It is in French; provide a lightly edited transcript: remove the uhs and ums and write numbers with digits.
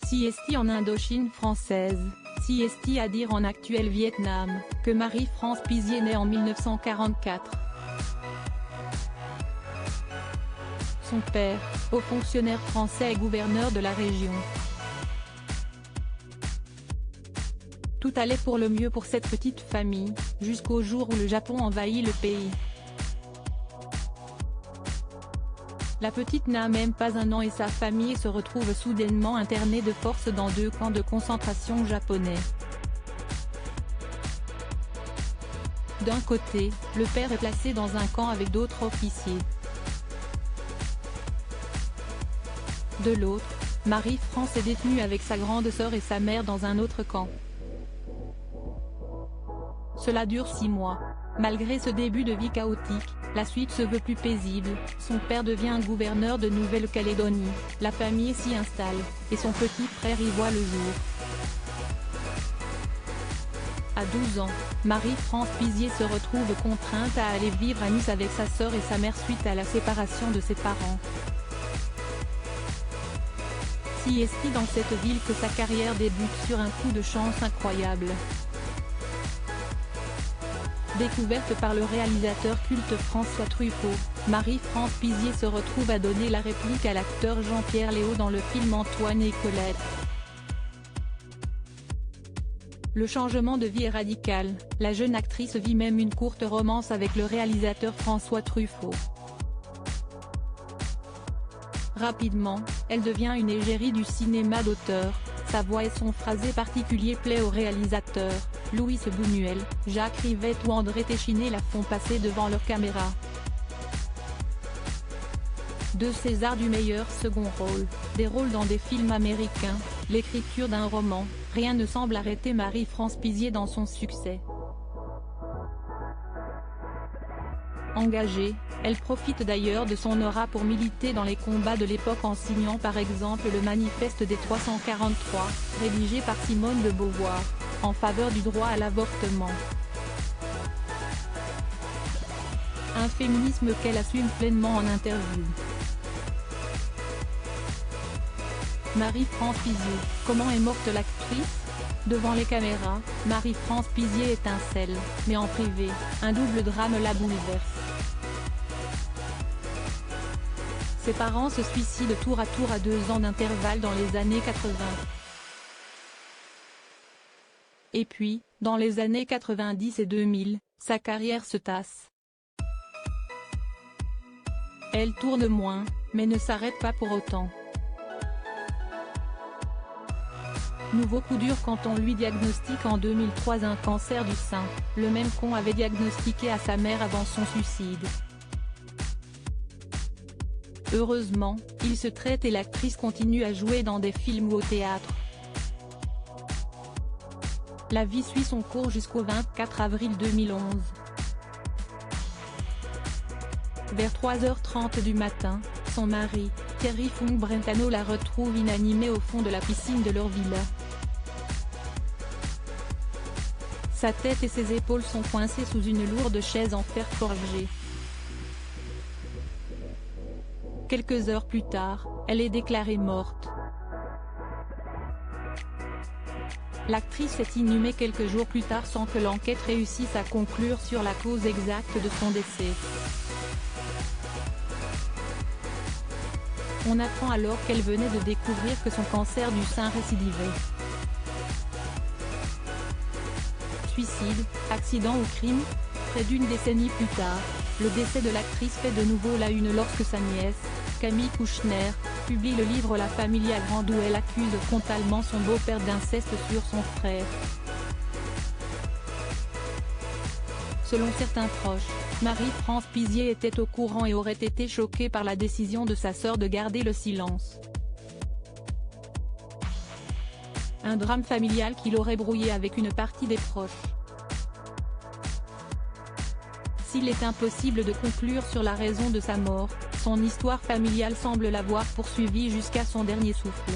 CST en Indochine française, CST à dire en actuel Vietnam, que Marie-France Pizier naît en 1944. Son père, haut fonctionnaire français et gouverneur de la région. Tout allait pour le mieux pour cette petite famille, jusqu'au jour où le Japon envahit le pays. La petite n'a même pas un an et sa famille se retrouve soudainement internée de force dans 2 camps de concentration japonais. D'un côté, le père est placé dans un camp avec d'autres officiers. De l'autre, Marie-France est détenue avec sa grande sœur et sa mère dans un autre camp. Cela dure 6 mois. Malgré ce début de vie chaotique, la suite se veut plus paisible, son père devient gouverneur de Nouvelle-Calédonie, la famille s'y installe, et son petit frère y voit le jour. À 12 ans, Marie-France Pizier se retrouve contrainte à aller vivre à Nice avec sa sœur et sa mère suite à la séparation de ses parents. C'est dans cette ville que sa carrière débute sur un coup de chance incroyable. Découverte par le réalisateur culte François Truffaut, Marie-France Pizier se retrouve à donner la réplique à l'acteur Jean-Pierre Léaud dans le film Antoine et Colette. Le changement de vie est radical, la jeune actrice vit même une courte romance avec le réalisateur François Truffaut. Rapidement, elle devient une égérie du cinéma d'auteur, sa voix et son phrasé particulier plaît au réalisateur. Louis Buñuel, Jacques Rivette ou André Téchiné la font passer devant leur caméra. 2 Césars du meilleur second rôle, des rôles dans des films américains, l'écriture d'un roman, rien ne semble arrêter Marie-France Pizier dans son succès. Engagée, elle profite d'ailleurs de son aura pour militer dans les combats de l'époque en signant par exemple le Manifeste des 343, rédigé par Simone de Beauvoir, en faveur du droit à l'avortement. Un féminisme qu'elle assume pleinement en interview. Marie-France Pizier, comment est morte l'actrice ? Devant les caméras, Marie-France Pizier étincelle, mais en privé, un double drame la bouleverse. Ses parents se suicident tour à 2 ans d'intervalle dans les années 80. Et puis, dans les années 90 et 2000, sa carrière se tasse. Elle tourne moins, mais ne s'arrête pas pour autant. Nouveau coup dur quand on lui diagnostique en 2003 un cancer du sein, le même qu'on avait diagnostiqué à sa mère avant son suicide. Heureusement, il se traite et l'actrice continue à jouer dans des films ou au théâtre. La vie suit son cours jusqu'au 24 avril 2011. Vers 3h30 du matin, son mari, Thierry Fung-Brentano la retrouve inanimée au fond de la piscine de leur villa. Sa tête et ses épaules sont coincées sous une lourde chaise en fer forgé. Quelques heures plus tard, elle est déclarée morte. L'actrice est inhumée quelques jours plus tard sans que l'enquête réussisse à conclure sur la cause exacte de son décès. On apprend alors qu'elle venait de découvrir que son cancer du sein récidivait. Suicide, accident ou crime ? Près d'une décennie plus tard, le décès de l'actrice fait de nouveau la une lorsque sa nièce, Camille Kouchner, publie le livre La famille à Grande où elle accuse frontalement son beau-père d'inceste sur son frère. Selon certains proches, Marie-France Pizier était au courant et aurait été choquée par la décision de sa sœur de garder le silence. Un drame familial qui l'aurait brouillé avec une partie des proches. S'il est impossible de conclure sur la raison de sa mort, son histoire familiale semble l'avoir poursuivi jusqu'à son dernier souffle.